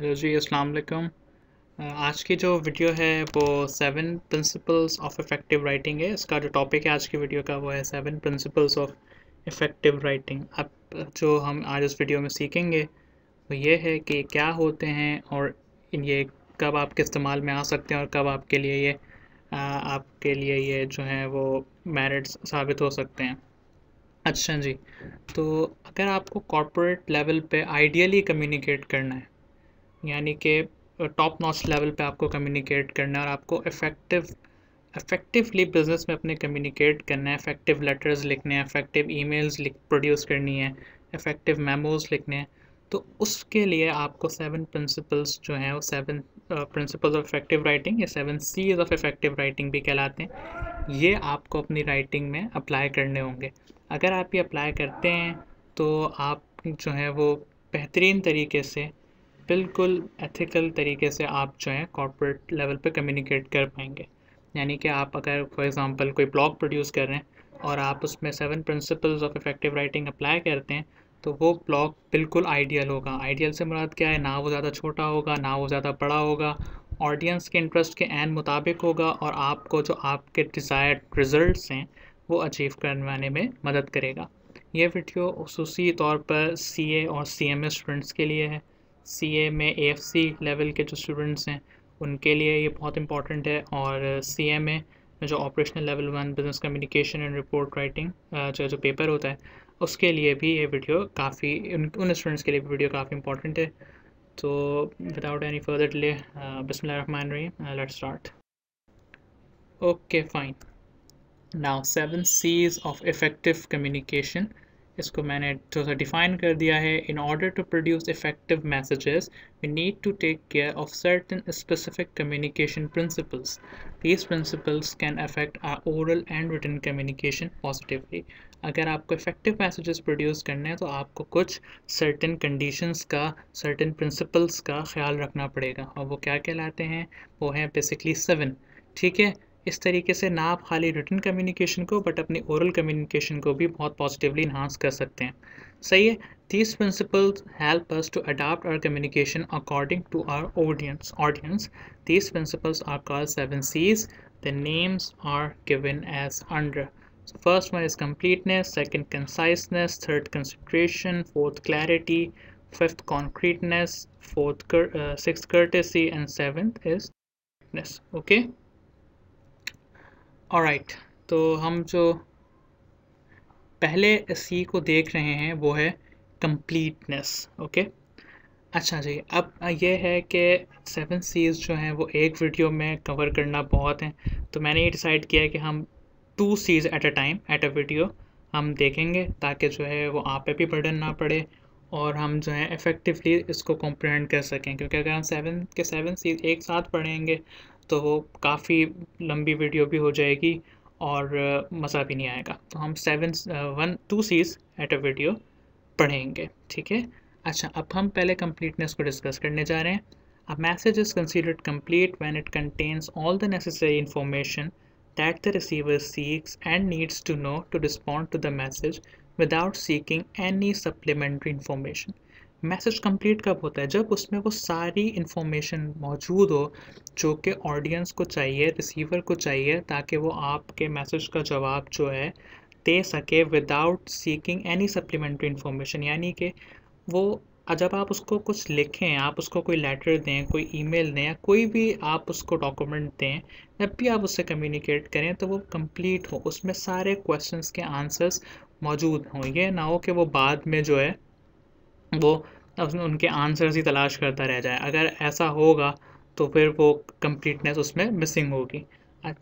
Hello जी, अस्सलाम वालेकुम। आज की जो वीडियो है वो 7 प्रिंसिपल्स ऑफ इफ़ेक्टिव राइटिंग है। इसका जो टॉपिक है आज की वीडियो का वो है 7 प्रिंसिपल्स ऑफ इफ़ेक्टिव राइटिंग। अब जो हम आज इस वीडियो में सीखेंगे वो ये है कि क्या होते हैं और ये कब आपके इस्तेमाल में आ सकते हैं और कब आपके लिए ये जो है वो मेरिट्स साबित हो सकते हैं। अच्छा जी, तो अगर आपको कॉर्पोरेट लेवल पे आइडियली कम्युनिकेट करना है, यानी कि टॉप नॉच लेवल पे आपको कम्युनिकेट करना है और आपको इफ़ेक्टिवली बिजनेस में अपने कम्युनिकेट करना है, इफ़ेक्टिव लेटर्स लिखने हैं, इफ़ेक्टिव ईमेल्स प्रोड्यूस करनी है, इफ़ेक्टिव मेमोज लिखने हैं, तो उसके लिए आपको 7 प्रिंसिपल्स जो हैं वो 7 प्रिंसिपल्स ऑफ इफ़ेक्टिव राइटिंग या 7 C's ऑफ इफ़ेक्टिव राइटिंग भी कहलाते हैं। ये आपको अपनी राइटिंग में अप्लाई करने होंगे। अगर आप ये अप्लाई करते हैं तो आप जो है वो बेहतरीन तरीके से, बिल्कुल एथिकल तरीके से आप जो है कॉर्पोरेट लेवल पे कम्युनिकेट कर पाएंगे। यानी कि आप अगर फॉर एग्जांपल कोई ब्लॉग प्रोड्यूस कर रहे हैं और आप उसमें 7 principles of effective writing apply करते हैं तो वो ब्लॉग बिल्कुल आइडियल होगा। आइडियल से मुराद क्या है, ना वो ज़्यादा छोटा होगा ना वो ज़्यादा बड़ा होगा, ऑडियंस के इंटरेस्ट के एन मुताबिक होगा और आपको जो आपके डिज़ायर्ड रिज़ल्ट्स हैं वो अचीव करवाने में मदद करेगा। ये वीडियो खुसूसी तौर पर CA और CMA स्टूडेंट्स के लिए है। CA में AFC लेवल के जो स्टूडेंट्स हैं उनके लिए ये बहुत इंपॉर्टेंट है, और CMA में जो operational level 1 business communication and report writing जो पेपर होता है उसके लिए भी ये वीडियो काफ़ी उन स्टूडेंट्स के लिए भी वीडियो काफ़ी इंपॉर्टेंट है। तो विदाउट एनी फर्दर डिले, बिस्मिल्लाहिर्रहमानिर्रहीम, let's start. Okay fine, now 7 C's of effective communication, इसको मैंने जो सा डिफ़ाइन कर दिया है। In order to produce effective messages we need to take care of certain specific communication principles. These principles can affect our oral and written communication positively. अगर आपको effective messages produce करने हैं तो आपको कुछ सर्टेन कंडीशंस का, certain principles का ख्याल रखना पड़ेगा, और वो क्या कहलाते हैं, वो हैं बेसिकली 7। ठीक है, इस तरीके से ना आप खाली रिटन कम्युनिकेशन को बट अपनी ओरल कम्युनिकेशन को भी बहुत पॉजिटिवली इन्हांस कर सकते हैं। सही है, these principles help us to adapt our communication according to our audience. These principles are called 7 C's. The names are given as under. So first one is completeness, second conciseness, third consideration, fourth clarity, fifth concreteness, sixth courtesy, and seventh is correctness. Okay, alright, तो हम जो पहले C को देख रहे हैं वो है कंप्लीटनेस। ओके, अच्छा जी, अब ये है कि 7 C's जो हैं वो एक वीडियो में कवर करना बहुत है, तो मैंने ये डिसाइड किया है कि हम 2 C's at a time at a video हम देखेंगे, ताकि जो है वो आप पे भी बर्डन ना पड़े और हम जो है इफ़ेक्टिवली इसको कॉम्प्रिहेंड कर सकें। क्योंकि अगर हम 7 C's एक साथ पढ़ेंगे तो वो काफ़ी लंबी वीडियो भी हो जाएगी और मज़ा भी नहीं आएगा। तो हम 2 C's एट अ वीडियो पढ़ेंगे, ठीक है। अच्छा, अब हम पहले कंप्लीटनेस को डिस्कस करने जा रहे हैं। A message is considered complete when it contains all the necessary information that the receiver seeks and needs to know to respond to the message without seeking any supplementary information. Message complete कब होता है, जब उसमें वो सारी information मौजूद हो जो कि ऑडियंस को चाहिए, रिसीवर को चाहिए, ताकि वो आपके मैसेज का जवाब जो है दे सके without seeking any supplementary information. यानी कि वो जब आप उसको कुछ लिखें, आप उसको कोई लेटर दें, कोई ईमेल दें, या कोई भी आप उसको डॉक्यूमेंट दें, जब भी आप उससे कम्युनिकेट करें तो वो कंप्लीट हो, उसमें सारे क्वेश्चंस के आंसर्स मौजूद हों। ये ना हो कि वो बाद में जो है वो उनके आंसर्स ही तलाश करता रह जाए। अगर ऐसा होगा तो फिर वो कंप्लीटनेस उसमें मिसिंग होगी।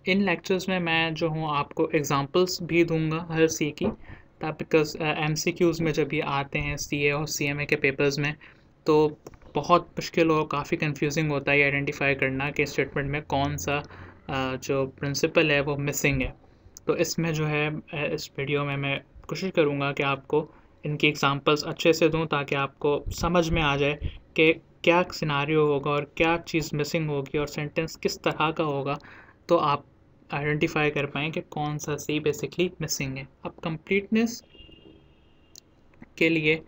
इन लेक्चर्स में मैं जो हूँ आपको एग्जांपल्स भी दूंगा हर सी की, बिकॉज MCQs में जब ये आते हैं CA और CMA के पेपर्स में तो बहुत मुश्किल और काफ़ी कंफ्यूजिंग होता है आइडेंटिफाई करना कि स्टेटमेंट में कौन सा जो प्रिंसिपल है वो मिसिंग है। तो इसमें जो है इस वीडियो में मैं कोशिश करूँगा कि आपको इनकी एग्जांपल्स अच्छे से दूं, ताकि आपको समझ में आ जाए कि क्या सिनारियो होगा और क्या चीज़ मिसिंग होगी और सेंटेंस किस तरह का होगा, तो आप आइडेंटिफाई कर पाएँ कि कौन सा सी बेसिकली मिसिंग है। अब कंप्लीटनेस के लिए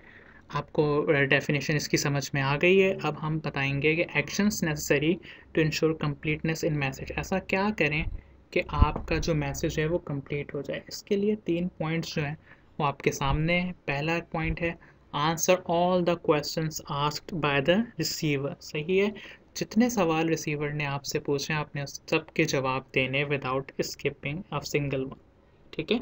आपको डेफिनेशन इसकी समझ में आ गई है। अब हम बताएंगे कि actions necessary to ensure completeness in message. ऐसा क्या करें कि आपका जो मैसेज है वो कंप्लीट हो जाए। इसके लिए 3 पॉइंट्स जो हैं वो आपके सामने है। पहला पॉइंट है answer all the questions asked by the receiver. सही है, जितने सवाल रिसीवर ने आपसे पूछे आपने सबके जवाब देने without skipping a single one. ठीक है,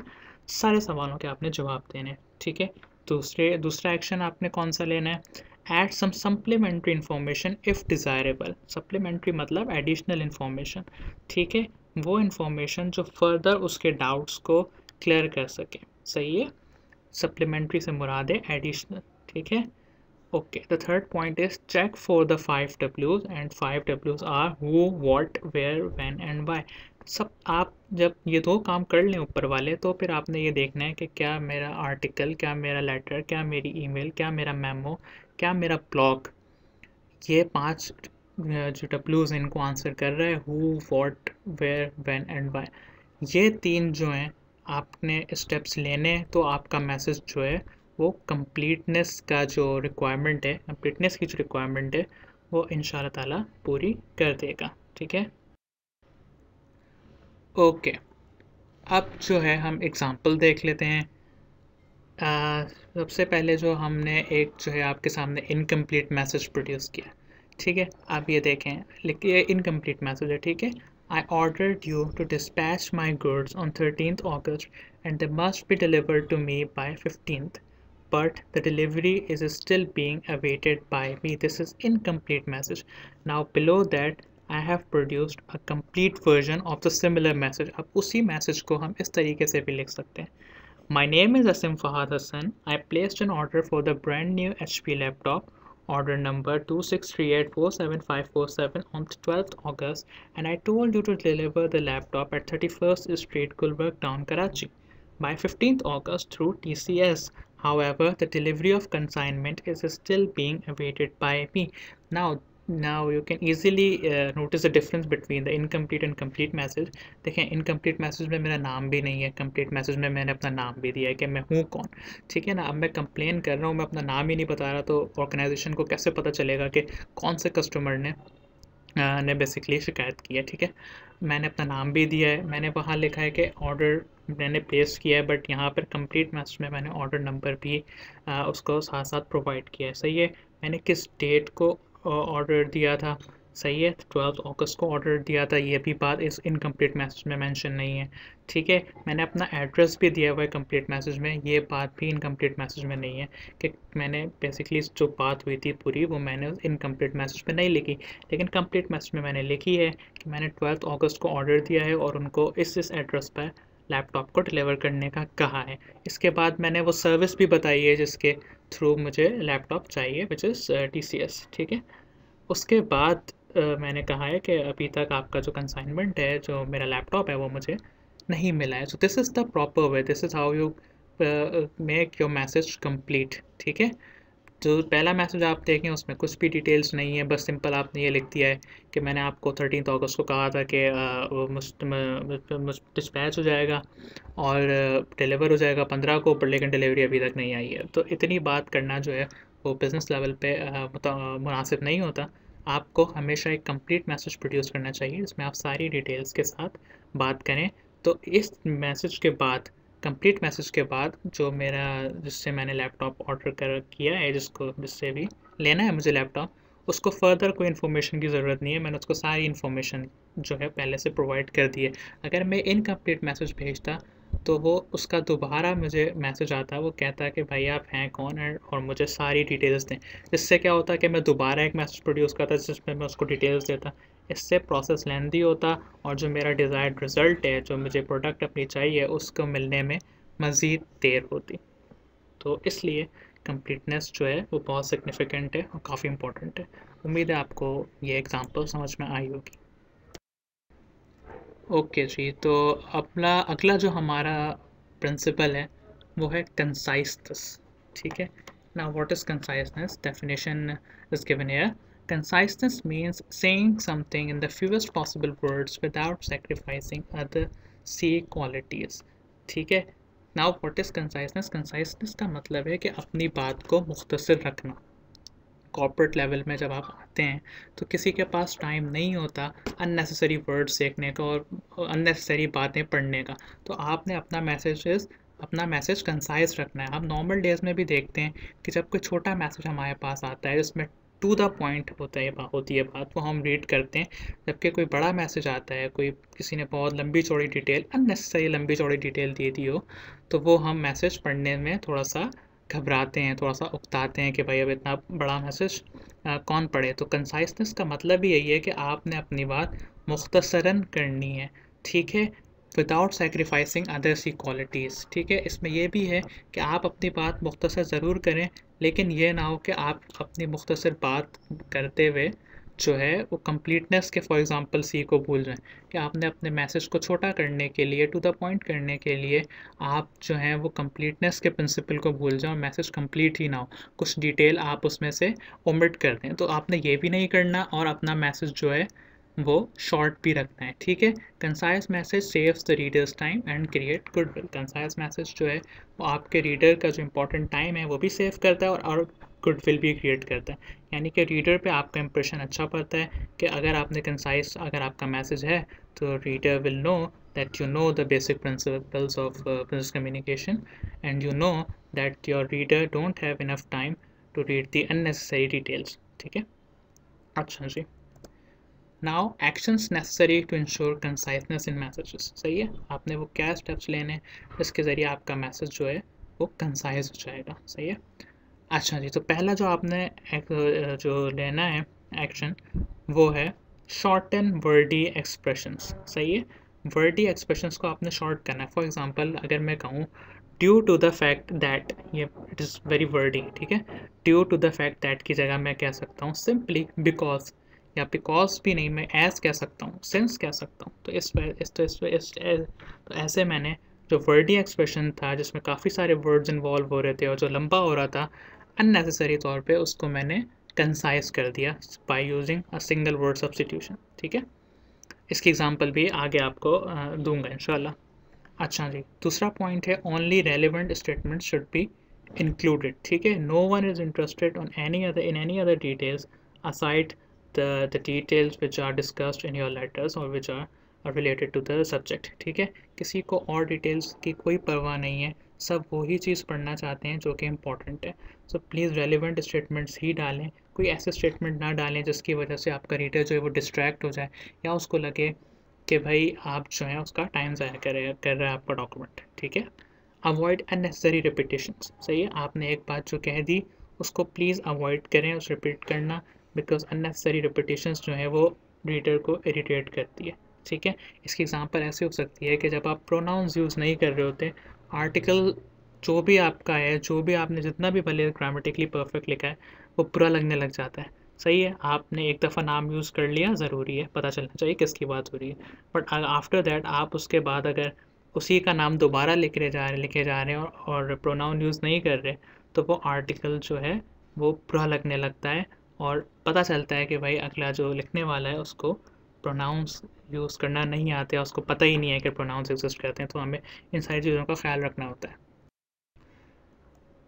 सारे सवालों के आपने जवाब देने। ठीक है, दूसरा एक्शन आपने कौन सा लेना है, add some supplementary information if desirable. Supplementary मतलब एडिशनल इंफॉर्मेशन। ठीक है, वो इंफॉर्मेशन जो फर्दर उसके डाउट्स को क्लियर कर सके। सही है, सप्लीमेंट्री से मुराद है एडिशनल। ठीक है, okay, the third point is check for the 5 W's and 5 W's are who, what, where, when and why। सब आप जब ये 2 काम कर लें ऊपर वाले, तो फिर आपने ये देखना है कि क्या मेरा आर्टिकल, क्या मेरा लेटर, क्या मेरी ईमेल, क्या मेरा मेमो, क्या मेरा ब्लॉग, ये 5 जो W's इनको आंसर कर रहा है, who, what, where, when and why। ये 3 जो हैं आपने स्टेप्स लेने हैं, तो आपका मैसेज जो है वो कंप्लीटनेस का जो रिक्वायरमेंट है, कंप्लीटनेस की जो रिक्वायरमेंट है वो इंशाल्लाह ताला पूरी कर देगा। ठीक है, ओके। अब जो है हम एग्ज़ाम्पल देख लेते हैं। सबसे पहले जो हमने एक जो है आपके सामने इनकम्प्लीट मैसेज प्रोड्यूस किया। ठीक है, आप ये देखें, लिखिए इनकम्प्लीट मैसेज है। ठीक है, I ordered you to dispatch my goods on 13th August and they must be delivered to me by 15th, but the delivery is still being awaited by me. This is incomplete message. Now below that I have produced a complete version of the similar message. अब उसी message को हम इस तरीके से भी लिख सकते हैं। My name is Asim Fahad Hassan. I placed an order for the brand new HP laptop, order number 263847547 on 12th August, and I told you to deliver the laptop at 31st Street, Gulberg Town, Karachi by 15th August through TCS. However, the delivery of consignment is still being awaited by me. Now you can easily notice the difference between the incomplete and complete message. देखें, incomplete message में मेरा नाम भी नहीं है, complete message में मैंने अपना नाम भी दिया है कि मैं हूँ कौन। ठीक है ना, अब मैं कंप्लेन कर रहा हूँ, मैं अपना नाम ही नहीं बता रहा, तो ऑर्गेनाइजेशन को कैसे पता चलेगा कि कौन से कस्टमर ने बेसिकली शिकायत की है। ठीक है, मैंने अपना नाम भी दिया है, मैंने वहाँ लिखा है कि ऑर्डर मैंने प्लेस किया है, बट यहाँ पर कंप्लीट मैसेज में मैंने ऑर्डर नंबर भी उसको साथ साथ प्रोवाइड किया है। सही है, मैंने किस डेट को ऑर्डर दिया था। सही है, 12 अगस्त को ऑर्डर दिया था, ये भी बात इस इनकम्प्लीट मैसेज में मेंशन नहीं है। ठीक है, मैंने अपना एड्रेस भी दिया हुआ है कंप्लीट मैसेज में, ये बात भी इनकम्प्लीट मैसेज में नहीं है कि मैंने बेसिकली जो बात हुई थी पूरी वो मैंने इनकम्प्लीट मैसेज में नहीं लिखी, लेकिन कंप्लीट मैसेज में मैंने लिखी है कि मैंने 12 अगस्त को ऑर्डर दिया है और उनको इस एड्रेस पर लैपटॉप को डिलीवर करने का कहा है। इसके बाद मैंने वो सर्विस भी बताई है जिसके थ्रू मुझे लैपटॉप चाहिए, विच इज़ TCS। ठीक है, उसके बाद मैंने कहा है कि अभी तक आपका जो कंसाइनमेंट है, जो मेरा लैपटॉप है, वो मुझे नहीं मिला है। So this is the proper way, this is how you make your message complete. ठीक है, जो पहला मैसेज आप देखें उसमें कुछ भी डिटेल्स नहीं है, बस सिंपल आपने ये लिख दिया है कि मैंने आपको 13 अगस्त को कहा था कि वो डिस्पैच हो जाएगा और डिलीवर हो जाएगा 15 को, पर लेकिन डिलीवरी अभी तक नहीं आई है। तो इतनी बात करना जो है वो बिज़नेस लेवल पे मुनासिब नहीं होता। आपको हमेशा एक कंप्लीट मैसेज प्रोड्यूस करना चाहिए जिसमें आप सारी डिटेल्स के साथ बात करें। तो इस मैसेज के बाद, कंप्लीट मैसेज के बाद, जो मेरा जिससे मैंने लैपटॉप ऑर्डर किया है, जिससे भी लेना है मुझे लैपटॉप, उसको फर्दर कोई इन्फॉर्मेशन की ज़रूरत नहीं है, मैंने उसको सारी इन्फॉर्मेशन जो है पहले से प्रोवाइड कर दी है। अगर मैं इनकम्प्लीट मैसेज भेजता तो वो उसका दोबारा मुझे मैसेज आता है, वो कहता है कि भाई आप हैं कौन है और मुझे सारी डिटेल्स दें। जिससे क्या होता है कि मैं दोबारा एक मैसेज प्रोड्यूस करता जिसमें मैं उसको डिटेल्स देता, इससे प्रोसेस लेंदी होता और जो मेरा डिज़ायर्ड रिज़ल्ट है, जो मुझे प्रोडक्ट अपनी चाहिए, उसको मिलने में मज़ीद देर होती। तो इसलिए कंप्लीटनेस जो है वो बहुत सिग्निफिकेंट है और काफ़ी इम्पोर्टेंट है। उम्मीद है आपको ये एग्ज़ाम्पल समझ में आई होगी। ओके जी, तो अपना अगला जो हमारा प्रिंसिपल है वो है कंसाइसनेस। ठीक है, now what is conciseness? Definition is given here. Conciseness means saying something in the fewest possible words without sacrificing other C qualities. ठीक है, नाउ व्हाट इज़ कंसाइसनेस? कंसाइसनेस का मतलब है कि अपनी बात को मुख्तसर रखना। कॉर्पोरेट लेवल में जब आप आते हैं तो किसी के पास टाइम नहीं होता अननेसेसरी वर्ड्स सीखने का और अननेसेसरी बातें पढ़ने का, तो आपने अपना मैसेज कंसाइज रखना है। हम नॉर्मल डेज़ में भी देखते हैं कि जब कोई छोटा मैसेज हमारे पास आता है जिसमें टू द पॉइंट होती है बात, वो हम रीड करते हैं। जबकि कोई बड़ा मैसेज आता है, किसी ने बहुत लंबी चौड़ी डिटेल, अननेसेसरी लंबी चौड़ी डिटेल दे दी हो, तो वो हम मैसेज पढ़ने में थोड़ा सा घबराते हैं, थोड़ा सा उकताते हैं कि भाई अब इतना बड़ा मैसेज कौन पढ़े। तो कंसाइसनेस का मतलब ही यही है कि आपने अपनी बात मुख्तसरन करनी है, ठीक है, विदाउट सेक्रीफाइसिंग अदर्स की क्वालिटीज़, ठीक है। इसमें यह भी है कि आप अपनी बात मुख्तसर ज़रूर करें, लेकिन ये ना हो कि आप अपनी मुख्तसर बात करते हुए जो है वो कंप्लीटनेस के फॉर एग्जांपल सी को भूल जाएं, कि आपने अपने मैसेज को छोटा करने के लिए, टू द पॉइंट करने के लिए आप जो हैं वो कंप्लीटनेस के प्रिंसिपल को भूल जाओ, मैसेज कंप्लीट ही ना हो, कुछ डिटेल आप उसमें से ओमिट कर दें। तो आपने ये भी नहीं करना और अपना मैसेज जो है वो शॉर्ट भी रखना है, ठीक है। Concise message saves the readers time and create goodwill. Concise message जो है वो आपके रीडर का जो इंपॉर्टेंट टाइम है वो भी सेव करता है और गुडविल भी क्रिएट करता है, यानी कि रीडर पे आपका इंप्रेशन अच्छा पड़ता है कि अगर आपका मैसेज है तो reader will know that you know the basic principles of business communication, and you know that your reader don't have enough time to read the unnecessary details, ठीक है। अच्छा जी, now actions necessary to ensure conciseness in messages। सही है, आपने वो क्या steps लेने जिसके ज़रिए आपका मैसेज जो है वो कंसाइज हो जाएगा, सही है। अच्छा जी, तो पहला जो आपने जो लेना है एक्शन वो है शॉर्ट एंड वर्डी एक्सप्रेशंस, सही है। वर्डी एक्सप्रेशंस को आपने शॉर्ट करना है। फॉर एग्जांपल अगर मैं कहूँ due to the fact that, ये इट इज़ वेरी वर्डी, ठीक है। Due to the fact that की जगह मैं कह सकता हूँ सिंपली बिकॉज, या बिकॉज भी नहीं, मैं एज कह सकता हूँ, सिंस कह सकता हूँ। तो ऐसे मैंने जो वर्डी एक्सप्रेशन था जिसमें काफ़ी सारे वर्ड्स इन्वॉल्व हो रहे थे और जो लंबा हो रहा था अननेसेसरी तौर पे, उसको मैंने कंसाइज कर दिया by using a single word substitution, ठीक है। इसकी एग्जांपल भी आगे आपको दूंगा इंशाल्लाह। अच्छा जी, दूसरा पॉइंट है only relevant statement should be included, ठीक है। No one is interested in any other details aside the details which are discussed in your letters or which are related to the subject, ठीक है। किसी को और details की कोई परवाह नहीं है, सब वही चीज़ पढ़ना चाहते हैं जो कि इम्पॉर्टेंट है। सो प्लीज़ रेलिवेंट स्टेटमेंट्स ही डालें, कोई ऐसे स्टेटमेंट ना डालें जिसकी वजह से आपका रीडर जो है वो डिस्ट्रैक्ट हो जाए या उसको लगे कि भाई आप जो है उसका टाइम ज़ाया कर रहा है आपका डॉक्यूमेंट, ठीक है। अवॉइड अननेसेसरी रिपीटेशंस, सही है। आपने एक बात जो कह दी उसको प्लीज़ अवॉइड करें उस रिपीट करना, बिकॉज अननेसेसरी रिपीटेशंस जो है वो रीडर को इरिटेट करती है, ठीक है। इसकी एग्जांपल ऐसे हो सकती है कि जब आप प्रोनाउंस यूज़ नहीं कर रहे होते, आर्टिकल जो भी आपका है, जो भी आपने जितना भी भले ग्रामेटिकली परफेक्ट लिखा है वो बुरा लगने लग जाता है, सही है। आपने एक दफ़ा नाम यूज़ कर लिया, ज़रूरी है पता चलना चाहिए किसकी बात हो रही है, बट आफ्टर दैट आप उसके बाद अगर उसी का नाम दोबारा लिखे जा रहे हैं और प्रोनाउन यूज़ नहीं कर रहे, तो वो आर्टिकल जो है वो बुरा लगने लगता है और पता चलता है कि भाई अगला जो लिखने वाला है उसको प्रोनाउंस यूज़ करना नहीं आते, उसको पता ही नहीं है कि प्रोनाउंस एग्जिस्ट करते हैं। तो हमें इन सारी चीज़ों का ख्याल रखना होता है।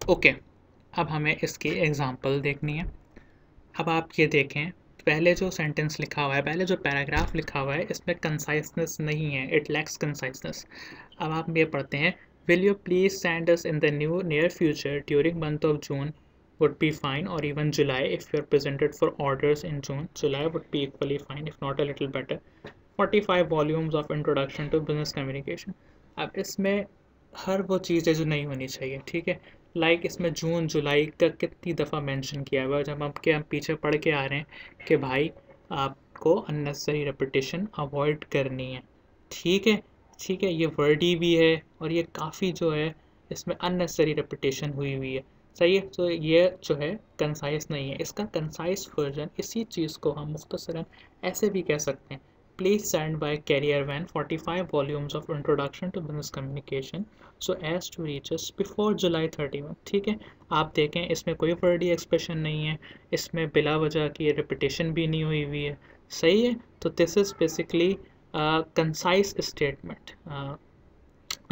ओके, अब हमें इसकी एग्ज़ाम्पल देखनी है। अब आप ये देखें, पहले जो सेंटेंस लिखा हुआ है, पहले जो पैराग्राफ लिखा हुआ है, इसमें कंसाइसनेस नहीं है, इट लैक्स कंसाइसनेस। अब आप ये पढ़ते हैं, will you please send us in the near future during month of June would be fine, or even July if you're presented for orders in June. July would be equally fine, if not a little better. 45 volumes of introduction to business communication. अब इसमें हर वो चीज़ है जो नहीं होनी चाहिए, ठीक है। लाइक इसमें जून जुलाई का कितनी दफ़ा मेंशन किया हुआ है, जब हम पीछे पढ़ के आ रहे हैं कि भाई आपको अननेसेसरी रेपिटेशन अवॉइड करनी है, ठीक है, ठीक है। ये वर्डी भी है और ये काफ़ी जो है इसमें अननेसेसरी रेपिटेशन हुई है, सही है। तो ये जो है कंसाइज नहीं है। इसका कंसाइज वर्जन, इसी चीज़ को हम मुख्तसरन ऐसे भी कह सकते हैं, please send by carrier van 45 volumes of introduction to business communication so as to reach us before July 31, ठीक है। आप देखें इसमें कोई वर्डी एक्सप्रेशन नहीं है, इसमें बिला वजह की रिपीटेशन भी नहीं हुई है, सही है। तो this is basically concise statement.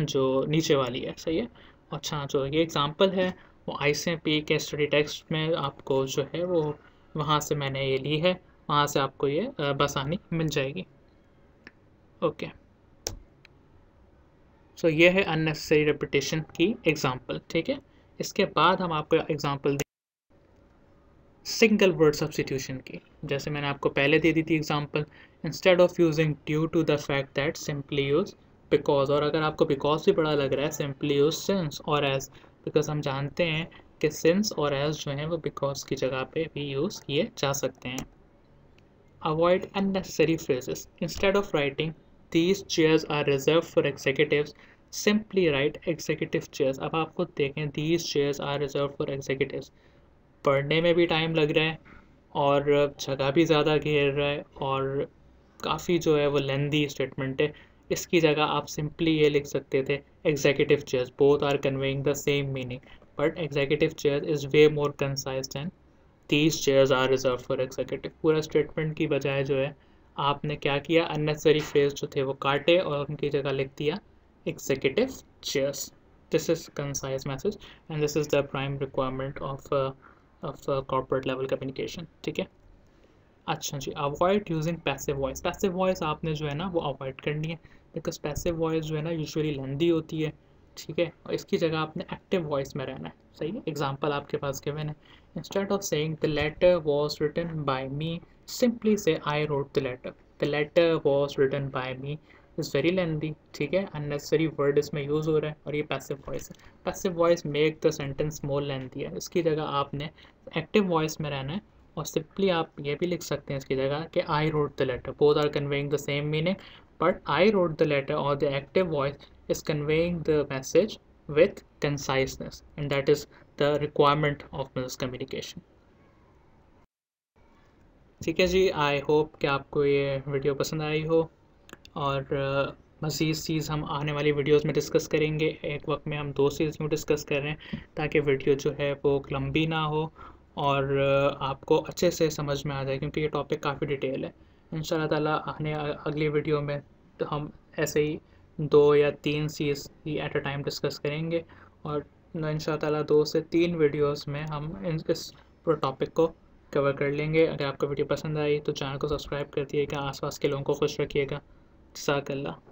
जो नीचे वाली है, सही है। अच्छा, जो ये एग्जांपल है वो ICMP के स्टडी टेक्स्ट में आपको जो है वो वहाँ से मैंने ये ली है, वहाँ से आपको ये बसानी मिल जाएगी। ओके, सो ये है अननेसेसरी रेपिटेशन की एग्जांपल, ठीक है। इसके बाद हम आपको एग्जांपल सिंगल वर्ड सब्स्टिट्यूशन की। जैसे मैंने आपको पहले दे दी थी example, instead of using due to the fact that simply use because, और अगर आपको बिकॉज भी बड़ा लग रहा है सिंपली यूज सिंस और एज, बिकॉज हम जानते हैं कि सिंस और एज जो है वो बिकॉज की जगह पे भी यूज़ किए जा सकते हैं। Avoid unnecessary phrases, instead of writing these chairs are reserve for executives simply write executive chairs. अब आप खुद देखें, these chairs are reserve for executives, पढ़ने में भी टाइम लग रहा है और जगह भी ज़्यादा घेर रहा है और काफ़ी जो है वो लेंदी स्टेटमेंट है। इसकी जगह आप सिंपली ये लिख सकते थे executive chairs, both are conveying the same meaning, but executive chair is way more concise than these chairs are reserve for executive. पूरा स्टेटमेंट की बजाय जो है आपने क्या किया, अननेसेसरी फ्रेज जो थे वो काटे और उनकी जगह लिख दिया executive chairs. This is concise message and this is the prime requirement of corporate level communication, ठीक है। अच्छा जी, avoid using passive voice. Passive voice आपने जो है ना वो अवॉइड करनी है, बिकॉज पैसिव वॉइस जो है ना यूजुअली लेंदी होती है, ठीक है। और इसकी जगह आपने एक्टिव वॉइस में रहना है, सही है। एग्जांपल आपके पास गिवन है, instead of saying the letter was written by me simply say I wrote the letter. The letter was written by me is very lengthy, ठीक है, अननेसेसरी वर्ड इसमें यूज़ हो रहा है और ये पैसिव वॉइस है। Passive voice make the sentence more lengthy है, इसकी जगह आपने एक्टिव वॉइस में रहना है और सिंपली आप ये भी लिख सकते हैं इसकी जगह कि I wrote the letter, both are conveying the same meaning, but I wrote the letter और the active voice is conveying the message with conciseness and that is the requirement of business communication। ठीक है जी, I hope कि आपको ये video पसंद आई हो और मज़ीद चीज़ हम आने वाली वीडियोस में डिस्कस करेंगे। एक वक्त में हम 2 चीज़ यूँ डिस्कस कर रहे हैं ताकि वीडियो जो है वो लंबी ना हो और आपको अच्छे से समझ में आ जाए, क्योंकि ये टॉपिक काफ़ी डिटेल है। इंशाल्लाह ताला आने अगली वीडियो में तो हम ऐसे ही 2 या 3 चीज़ ही एट अ टाइम डिस्कस करेंगे और इंशाल्लाह ताला 2 से 3 वीडियोस में हम इस पूरे टॉपिक को कवर कर लेंगे। अगर आपको वीडियो पसंद आई तो चैनल को सब्सक्राइब कर दिएगा, आसपास के लोगों को खुश रखिएगा। जज़ाकल्लाह।